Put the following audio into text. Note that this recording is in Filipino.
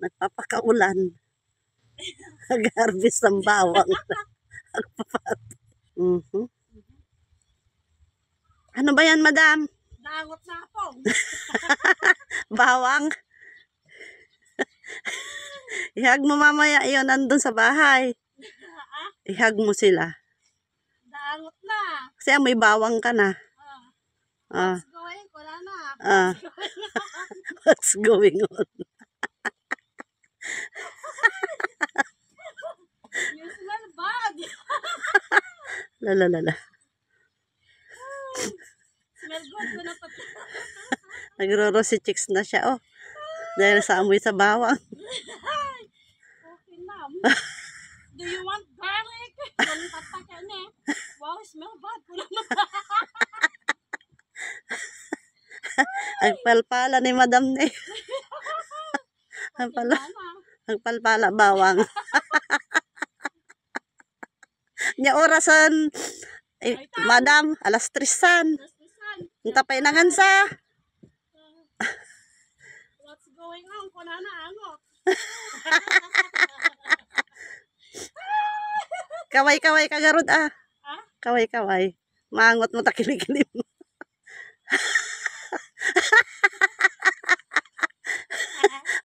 Nagpapakaulan. Nag-harvest ng bawang. Ano ba yan, madam? Dangot na po. Bawang. Ihag mo mamaya yun nandun sa bahay. Ihag mo sila. Dangot na. Kasi may bawang ka na. What's going on na? What's going on? You smell bad. Lalalala. Smell good ko na pati. Nagro-rosy chicks na siya, oh. Dahil sa amoy sa bawang. Okay, ma'am. Do you want garlic? Yung tatakan eh. Wow, smell bad ko naman. Ang palpala ni madam ni. Ang palpala bawang. Nya orasan madam alas 3 ang tapay na ngansa. What's going on? Kunana angot. Kaway-kaway kagarod ah. Kaway-kaway. Maangot mo takilig-kilim.